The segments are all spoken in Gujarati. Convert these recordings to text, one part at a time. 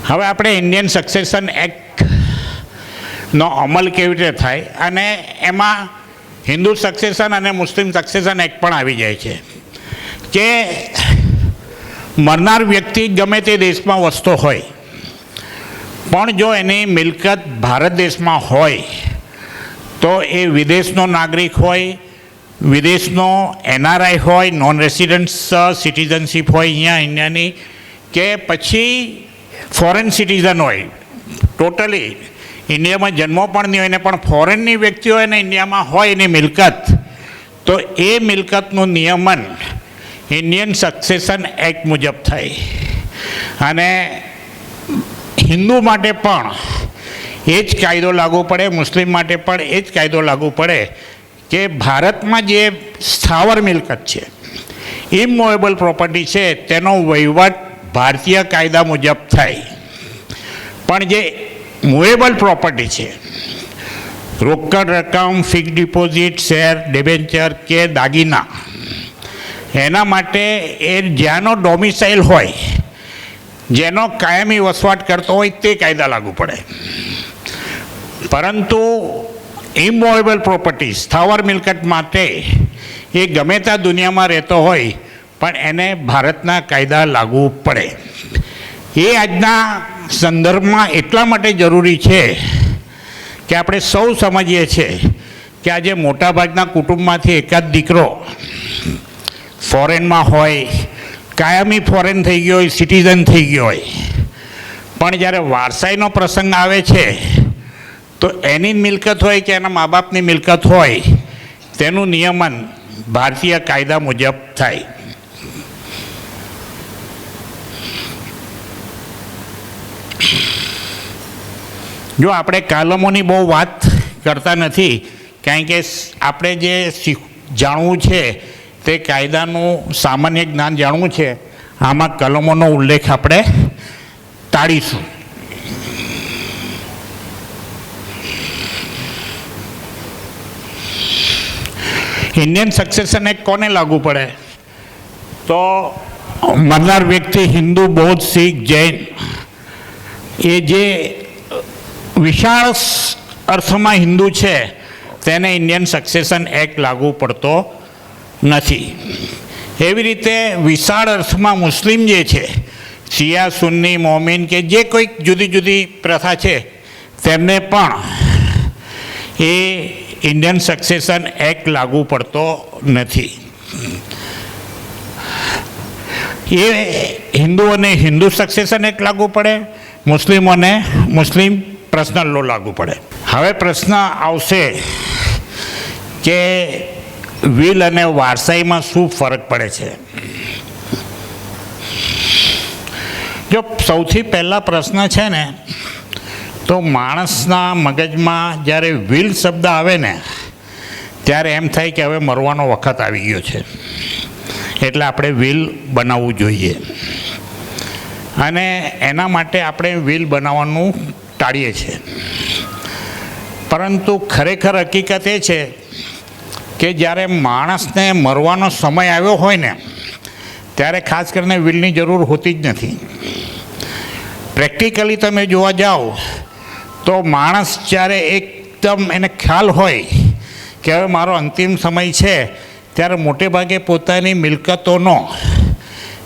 હવે આપણે ઇન્ડિયન સક્સેશન એક્ટનો અમલ કેવી રીતે થાય અને એમાં હિન્દુ સક્સેશન અને મુસ્લિમ સક્સેશન એક્ટ પણ આવી જાય છે કે મરનાર વ્યક્તિ ગમે તે દેશમાં વસતો હોય પણ જો એની મિલકત ભારત દેશમાં હોય તો એ વિદેશનો નાગરિક હોય, વિદેશનો એનઆરઆઈ હોય, નોન રેસિડન્ટ સિટીઝનશીપ હોય અહીંયા ઇન્ડિયાની, કે પછી ફોરેન સિટીઝન હોય, ટોટલી ઇન્ડિયામાં જન્મો પણ નહીં હોય ને પણ ફોરેનની વ્યક્તિ હોય ને ઇન્ડિયામાં હોય એની મિલકત, તો એ મિલકતનું નિયમન ઇન્ડિયન સક્સેશન એક્ટ મુજબ થાય. અને હિન્દુ માટે પણ એ જ કાયદો લાગુ પડે, મુસ્લિમ માટે પણ એ જ કાયદો લાગુ પડે કે ભારતમાં જે સ્થાવર મિલકત છે, ઇમૂવેબલ પ્રોપર્ટી છે, તેનો વહીવટ ભારતીય કાયદા મુજબ થાય. પણ જે મૂવેબલ પ્રોપર્ટી છે, રોકડ રકમ, ફિક્સ ડિપોઝિટ, શેર, ડિબેન્ચર કે દાગીના, એના માટે એ જ્યાંનો ડોમિસાઇલ હોય, જેનો કાયમી વસવાટ કરતો હોય તે કાયદા લાગુ પડે. પરંતુ ઇમૂવેબલ પ્રોપર્ટી, સ્થાવર મિલકત માટે એ ગમે ત્યાં દુનિયામાં રહેતો હોય પણ એને ભારતના કાયદા લાગુ પડે. એ આજના સંદર્ભમાં એટલા માટે જરૂરી છે કે આપણે સૌ સમજીએ છીએ કે આજે મોટાભાગના કુટુંબમાંથી એકાદ દીકરો ફોરેનમાં હોય, કાયમી ફોરેન થઈ ગયો હોય, સિટીઝન થઈ ગયો હોય, પણ જ્યારે વારસાઈનો પ્રસંગ આવે છે તો એની મિલકત હોય કે એના મા બાપની મિલકત હોય, તેનું નિયમન ભારતીય કાયદા મુજબ થાય. જો આપણે કાલમોની બહુ વાત કરતા નથી, કારણ કે આપણે જે જાણવું છે તે કાયદાનું સામાન્ય જ્ઞાન જાણવું છે, આમાં કલમોનો ઉલ્લેખ આપણે ટાળીશું. ઇન્ડિયન સક્સેશન એક્ટ કોને લાગુ પડે? તો મરનાર વ્યક્તિ હિન્દુ, બૌદ્ધ, શીખ, જૈન, એ જે વિશાળ અર્થમાં હિન્દુ છે તેને ઇન્ડિયન સક્સેશન એક્ટ લાગુ પડતો નથી. એવી રીતે વિશાળ અર્થમાં મુસ્લિમ જે છે, શિયા, સુન્ની, મોમિન કે જે કોઈક જુદી જુદી પ્રથા છે, તેમને પણ એ ઇન્ડિયન સક્સેશન એક્ટ લાગુ પડતો નથી. એ હિન્દુઓને હિન્દુ સક્સેશન એક્ટ લાગુ પડે, મુસ્લિમોને મુસ્લિમ પર્સનલ લો લાગુ પડે. હવે પ્રશ્ન આવશે કે વિલ અને વારસાઈમાં શું ફરક પડે છે? જો સૌથી પહેલાં પ્રશ્ન છે ને, તો માણસના મગજમાં જ્યારે વિલ શબ્દ આવે ને ત્યારે એમ થાય કે હવે મરવાનો વખત આવી ગયો છે, એટલે આપણે વિલ બનાવવું જોઈએ. અને એના માટે આપણે વિલ બનાવવાનું ટાળીએ છીએ. પરંતુ ખરેખર હકીકત એ છે કે જ્યારે માણસને મરવાનો સમય આવ્યો હોય ને ત્યારે ખાસ કરીને વિલની જરૂર હોતી જ નથી. પ્રેક્ટિકલી તમે જોવા જાઓ તો માણસ જ્યારે એકદમ એને ખ્યાલ હોય કે હવે મારો અંતિમ સમય છે, ત્યારે મોટે ભાગે પોતાની મિલકતોનો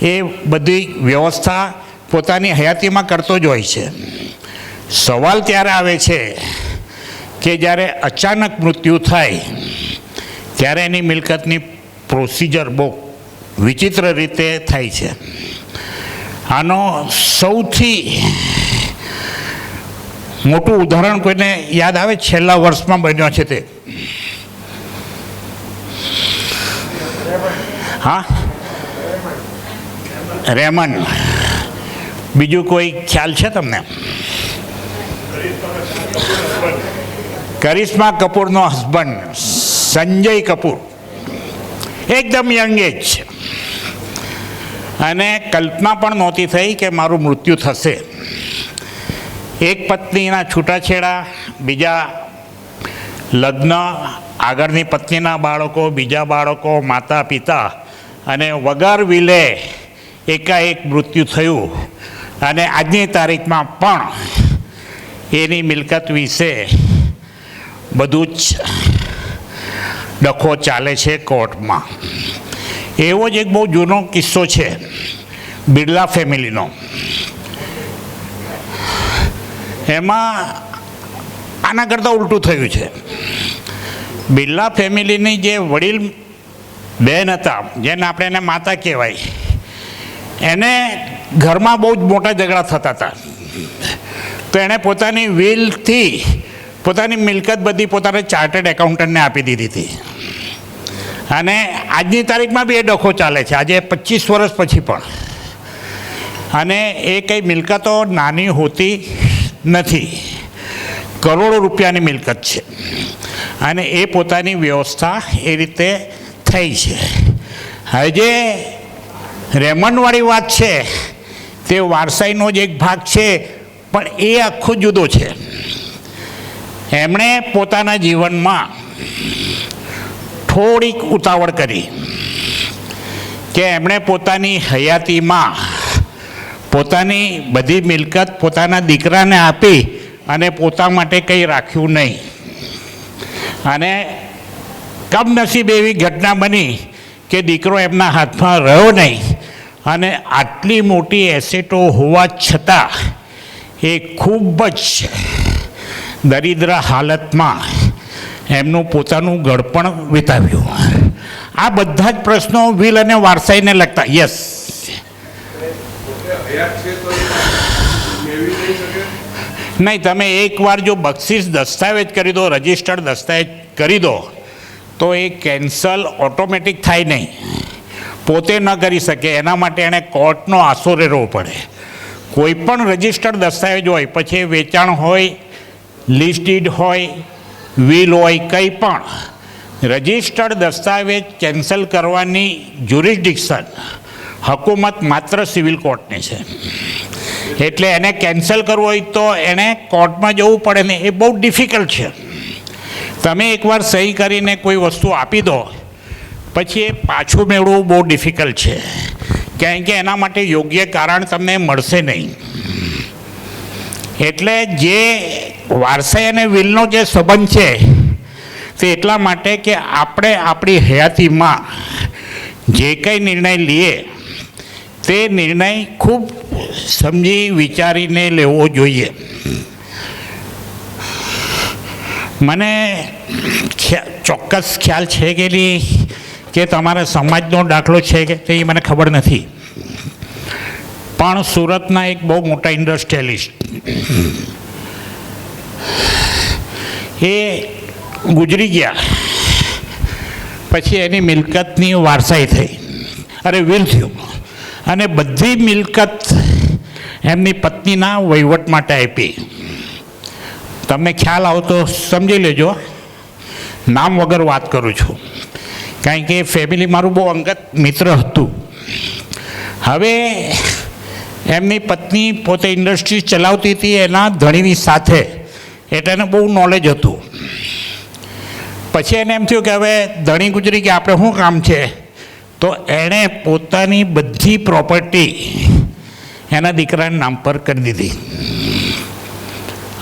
એ બધી વ્યવસ્થા પોતાની હયાતીમાં કરતો જ હોય છે. સવાલ ત્યારે આવે છે કે જ્યારે અચાનક મૃત્યુ થાય ત્યારે એની મિલકતની પ્રોસિજર બહુ વિચિત્ર રીતે થાય છે. આનો સૌથી મોટું ઉદાહરણ કોઈને યાદ આવે છેલ્લા વર્ષમાં બન્યો છે તે? હા, રેમન. બીજું કોઈ ખ્યાલ છે તમને? કરિશ્મા કપૂરનો હસબન્ડ સંજય કપૂર, એકદમ યંગ એજ, અને કલ્પના પણ નહોતી થઈ કે મારું મૃત્યુ થશે. એક પત્નીના છૂટાછેડા, બીજા લગ્ન, આગળની પત્નીના બાળકો, બીજા બાળકો, માતા પિતા, અને વગર વિલે એકાએક મૃત્યુ થયું. અને આજની તારીખમાં પણ એની મિલકત વિશે બધું જ ડખો ચાલે છે કોર્ટમાં. એવો જ એક બહુ જૂનો કિસ્સો છે બિરલા ફેમિલીનો. એમાં આના કરતાં ઉલટું થયું છે. બિરલા ફેમિલીની જે વડીલ બહેન હતા, જેને આપણે એને માતા કહેવાય, એને ઘરમાં બહુ જ મોટા ઝઘડા થતા હતા. તો એણે પોતાની વિલથી પોતાની મિલકત બધી પોતાના ચાર્ટર્ડ એકાઉન્ટન્ટને આપી દીધી હતી. અને આજની તારીખમાં બી એ ડખો ચાલે છે, આજે 25 વર્ષ પછી પણ. અને એ કંઈ મિલકતો નાની હોતી નથી, કરોડો રૂપિયાની મિલકત છે. અને એ પોતાની વ્યવસ્થા એ રીતે થઈ છે. હવે જે રેમન્ડવાળી વાત છે તે વારસાઈનો જ એક ભાગ છે, પણ એ આખો જુદો છે. એમણે પોતાના જીવનમાં થોડીક ઉતાવળ કરી કે એમણે પોતાની હયાતીમાં પોતાની બધી મિલકત પોતાના દીકરાને આપી અને પોતા માટે કંઈ રાખ્યું નહીં. અને કમનસીબ એવી ઘટના બની કે દીકરો એમના હાથમાં રહ્યો નહીં. અને આટલી મોટી એસેટો હોવા છતાં એ ખૂબ જ દરિદ્ર હાલતમાં એમનું પોતાનું ગળપણ વિતાવ્યું. આ બધા જ પ્રશ્નો વિલ અને વારસાઈને લગતા. યસ, નહીં, તમે એકવાર જો બક્ષિસ દસ્તાવેજ કરી દો, રજિસ્ટર્ડ દસ્તાવેજ કરી દો, તો એ કેન્સલ ઓટોમેટિક થાય નહીં. પોતે ન કરી શકે, એના માટે એણે કોર્ટનો આશરો રહેવો પડે. કોઈ પણ રજિસ્ટર્ડ દસ્તાવેજ હોય, પછી વેચાણ હોય, લીઝ ડીડ હોય, વિલ હોય, કંઈ પણ રજિસ્ટર્ડ દસ્તાવેજ કેન્સલ કરવાની જ્યુરિસ્ડિક્શન હકુમત માત્ર સિવિલ કોર્ટની છે. એટલે એને કેન્સલ કરવું હોય તો એણે કોર્ટમાં જવું પડે ને, એ બહુ ડિફિકલ્ટ છે. તમે એકવાર સહી કરીને કોઈ વસ્તુ આપી દો, પછી એ પાછું મેળવવું બહુ ડિફિકલ્ટ છે, કારણ કે એના માટે યોગ્ય કારણ તમને મળશે નહીં. એટલે જે વારસાઈ અને વિલનો જે સંબંધ છે તે એટલા માટે કે આપણે આપણી હયાતીમાં જે કંઈ નિર્ણય લઈએ તે નિર્ણય ખૂબ સમજી વિચારીને લેવો જોઈએ. મને ચોક્કસ ખ્યાલ છે કે નહીં કે તમારા સમાજનો દાખલો છે કે તે મને ખબર નથી, પણ સુરતના એક બહુ મોટા ઇન્ડસ્ટ્રીયલિસ્ટ એ ગુજરી ગયા. પછી એની મિલકતની વારસાઈ થઈ, વિલ થયું, અને બધી મિલકત એમની પત્નીના વહીવટ માટે આપી. તમને ખ્યાલ આવતો સમજી લેજો, નામ વગર વાત કરું છું, કારણ કે ફેમિલી મારું બહુ અંગત મિત્ર હતું. હવે એમની પત્ની પોતે ઇન્ડસ્ટ્રી ચલાવતી હતી એના ધણીની સાથે, એટલે એને બહુ નોલેજ હતું. પછી એને એમ થયું કે હવે ધણી ગુજરી કે આપણે શું કામ છે, તો એણે પોતાની બધી પ્રોપર્ટી એના દીકરાના નામ પર કરી દીધી.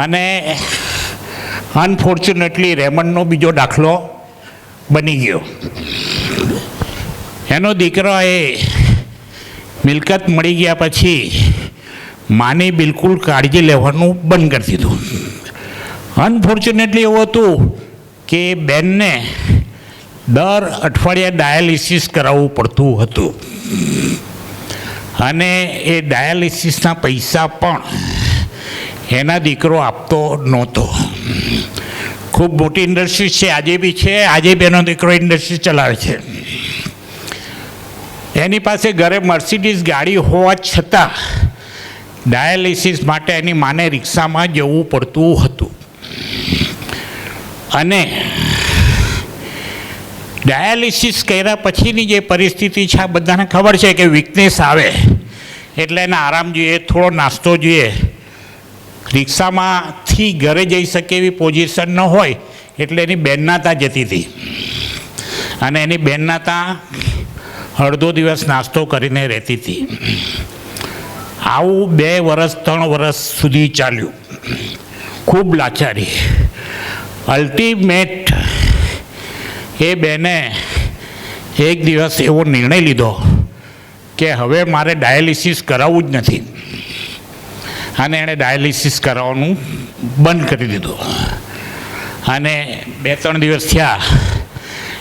અને અનફોર્ચ્યુનેટલી રેમન્ડનો બીજો દાખલો બની ગયો. એનો દીકરો એ મિલકત મળી ગયા પછી માની બિલકુલ કાળજી લેવાનું બંધ કરી દીધું. અનફોર્ચ્યુનેટલી એવું હતું કે બેનને દર અઠવાડિયે ડાયાલિસિસ કરાવવું પડતું હતું, અને એ ડાયાલિસિસના પૈસા પણ એના દીકરો આપતો નહોતો. ખૂબ મોટી ઇન્ડસ્ટ્રી છે, આજે બી છે, આજે બી એનો દીકરો ઇન્ડસ્ટ્રી ચલાવે છે. એની પાસે ઘરે મર્સિડીઝ ગાડી હોવા છતાં ડાયાલિસિસ માટે એની માને રિક્ષામાં જવું પડતું હતું. અને ડાયાલિસિસ કર્યા પછીની જે પરિસ્થિતિ છે આ બધાને ખબર છે કે વીકનેસ આવે એટલે એને આરામ જોઈએ, થોડો નાસ્તો જોઈએ. રિક્ષામાંથી ઘરે જઈ શકે એવી પોઝિશન ન હોય એટલે એની બહેનના ત્યાં જતી હતી, અને એની બહેનના ત્યાં અડધો દિવસ નાસ્તો કરીને રહેતી હતી. આવું 2 વર્ષ 3 વર્ષ સુધી ચાલ્યું, ખૂબ લાચારી. અલ્ટિમેટ એ બેને એક દિવસ એવો નિર્ણય લીધો કે હવે મારે ડાયાલિસિસ કરાવવું જ નથી, અને એણે ડાયાલિસિસ કરાવવાનું બંધ કરી દીધું. અને 2-3 દિવસ થયા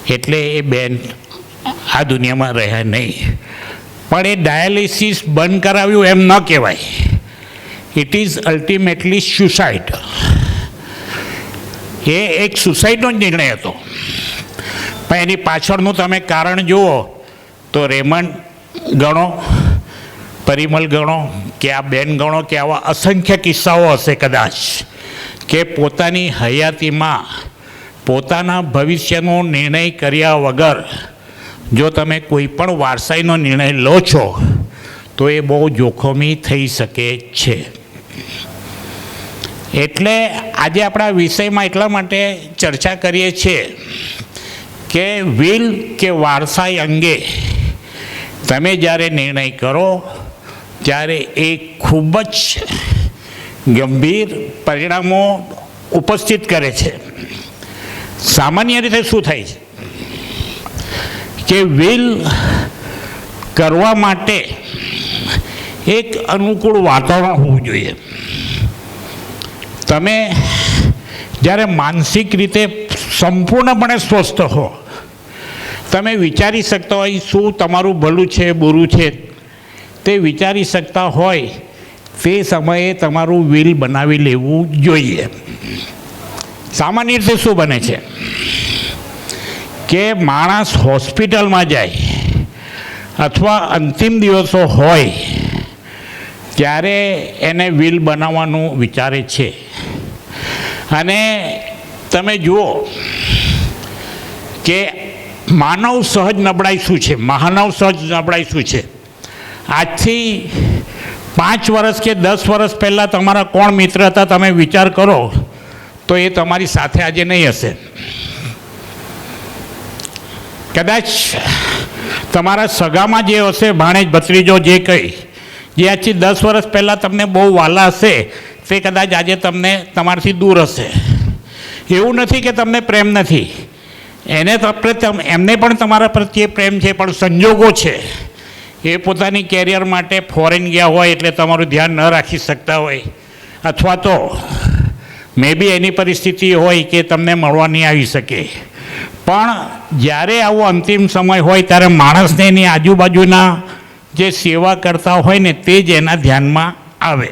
એટલે એ બેન આ દુનિયામાં રહ્યા નહીં. પણ એ ડાયાલિસિસ બંધ કરાવ્યું એમ ન કહેવાય. It is ultimately suicide. એ એક સુસાઇડનો જ નિર્ણય હતો. પણ એની પાછળનું તમે કારણ જુઓ તો રેમન્ડ ગણો, પરિમલ ગણો, કે આ બેન ગણો, કે આવા અસંખ્ય કિસ્સાઓ હશે કદાચ, કે પોતાની હયાતીમાં પોતાના ભવિષ્યનો નિર્ણય કર્યા વગર જો તમે કોઈ પણ વારસાઈનો નિર્ણય લો છો તો એ બહુ જોખમી થઈ શકે છે. એટલે આજે આપણા વિષયમાં એટલા માટે ચર્ચા કરીએ છીએ કે વિલ કે વારસાઈ અંગે તમે જ્યારે નિર્ણય કરો ત્યારે એ ખૂબ જ ગંભીર પરિણામો ઉપસ્થિત કરે છે. સામાન્ય રીતે શું થાય છે કે વિલ કરવા માટે એક અનુકૂળ વાતાવરણ હોવું જોઈએ. તમે જ્યારે માનસિક રીતે સંપૂર્ણપણે સ્વસ્થ હો, તમે વિચારી શકતા હોય શું તમારું ભલું છે બુરું છે તે વિચારી શકતા હોય, તે સમયે તમારું વિલ બનાવી લેવું જોઈએ. સામાન્ય રીતે શું બને છે કે માણસ હોસ્પિટલમાં જાય અથવા અંતિમ દિવસો હોય ત્યારે એને વિલ બનાવવાનું વિચારે છે. અને તમે જુઓ કે માનવ સહજ નબળાઈ શું છે, માનવ સહજ નબળાઈ શું છે. આજથી 5 વર્ષ કે 10 વર્ષ પહેલાં તમારા કોણ મિત્ર હતા તમે વિચાર કરો તો એ તમારી સાથે આજે નહીં હશે. કદાચ તમારા સગામાં જે હશે, ભાણેજ ભત્રીજો જે કંઈ, જે આજથી 10 વર્ષ પહેલાં તમને બહુ વહાલા હશે તે કદાચ આજે તમને તમારાથી દૂર હશે. એવું નથી કે તમને પ્રેમ નથી, એમને પણ તમારા પ્રત્યે પ્રેમ છે, પણ સંજોગો છે એ પોતાની કેરિયર માટે ફોરેન ગયા હોય એટલે તમારું ધ્યાન ન રાખી શકતા હોય, અથવા તો મે બી એની પરિસ્થિતિ હોય કે તમને મળવા નહીં આવી શકે. પણ જ્યારે આવો અંતિમ સમય હોય ત્યારે માણસને એની આજુબાજુના જે સેવા કરતા હોય ને તે જ એના ધ્યાનમાં આવે.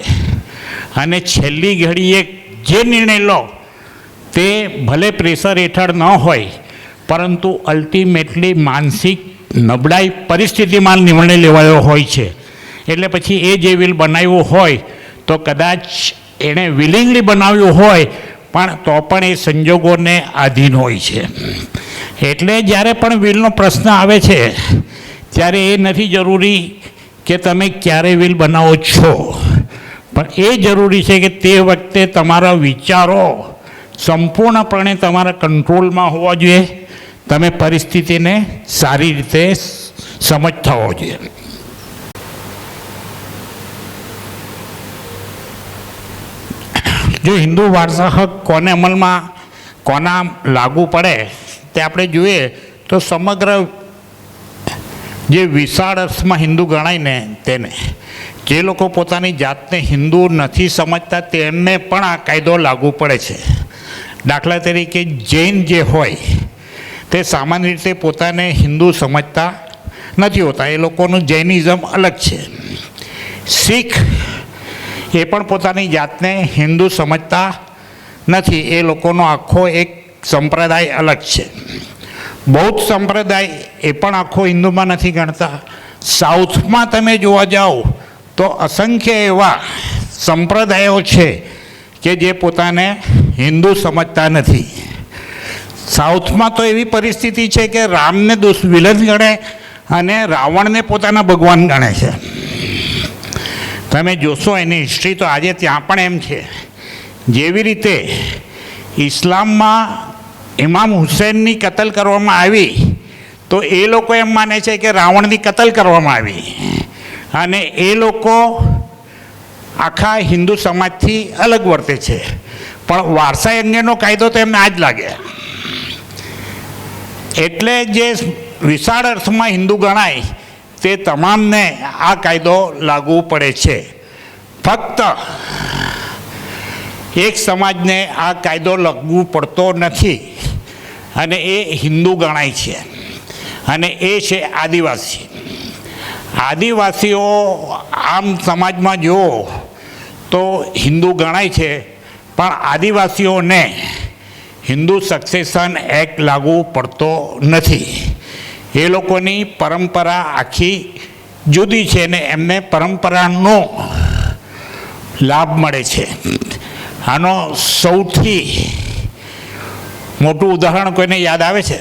અને છેલ્લી ઘડીએ જે નિર્ણય લો તે ભલે પ્રેશર હેઠળ ન હોય પરંતુ અલ્ટિમેટલી માનસિક નબળાઈ પરિસ્થિતિમાં નિર્ણય લેવાયો હોય છે. એટલે પછી એ જે વિલ બનાવ્યું હોય તો કદાચ એણે વિલિંગલી બનાવ્યું હોય પણ તો પણ એ સંજોગોને આધીન હોય છે. એટલે જ્યારે પણ વિલનો પ્રશ્ન આવે છે ત્યારે એ નથી જરૂરી કે તમે ક્યારે વિલ બનાવો છો, પણ એ જરૂરી છે કે તે વખતે તમારા વિચારો સંપૂર્ણપણે તમારા કંટ્રોલમાં હોવા જોઈએ, તમે પરિસ્થિતિને સારી રીતે સમજતા હોવા જોઈએ. જો હિન્દુ વારસા હક કોને અમલમાં કોના લાગુ પડે તે આપણે જોઈએ તો સમગ્ર જે વિશાળ અર્થમાં હિન્દુ ગણાય ને તેને, જે લોકો પોતાની જાતને હિન્દુ નથી સમજતા તેમને પણ આ કાયદો લાગુ પડે છે. દાખલા તરીકે જૈન જે હોય તે સામાન્ય રીતે પોતાને હિન્દુ સમજતા નથી હોતા, એ લોકોનું જૈનિઝમ અલગ છે. શીખ એ પણ પોતાની જાતને હિન્દુ સમજતા નથી, એ લોકોનો આખો એક સંપ્રદાય અલગ છે. બૌદ્ધ સંપ્રદાય એ પણ આખો હિન્દુમાં નથી ગણતા. સાઉથમાં તમે જોવા જાઓ તો અસંખ્ય એવા સંપ્રદાયો છે કે જે પોતાને હિન્દુ સમજતા નથી. સાઉથમાં તો એવી પરિસ્થિતિ છે કે રામને વિલન ગણે અને રાવણને પોતાના ભગવાન ગણે છે. તમે જોશો એની હિસ્ટ્રી તો આજે ત્યાં પણ એમ છે. જેવી રીતે ઇસ્લામમાં ઇમામ હુસૈનની કતલ કરવામાં આવી તો એ લોકો એમ માને છે કે રાવણની કતલ કરવામાં આવી, અને એ લોકો આખા હિન્દુ સમાજથી અલગ વર્તે છે, પણ વારસાઈ અંગેનો કાયદો તો એમને આ જ લાગે. એટલે જે વિશાળ અર્થમાં હિન્દુ ગણાય તે તમામને આ કાયદો લાગુ પડે છે. ફક્ત એક સમાજને આ કાયદો લાગુ પડતો નથી, અને એ હિન્દુ ગણાય છે, અને એ છે આદિવાસી. આદિવાસીઓ આમ સમાજમાં જુઓ તો હિન્દુ ગણાય છે, પણ આદિવાસીઓને હિન્દુ સક્સેશન એક્ટ લાગુ પડતો નથી. એ લોકોની પરંપરા આખી જુદી છે ને એમને પરંપરાનો લાભ મળે છે. આનો સૌથી મોટું ઉદાહરણ કોઈને યાદ આવે છે?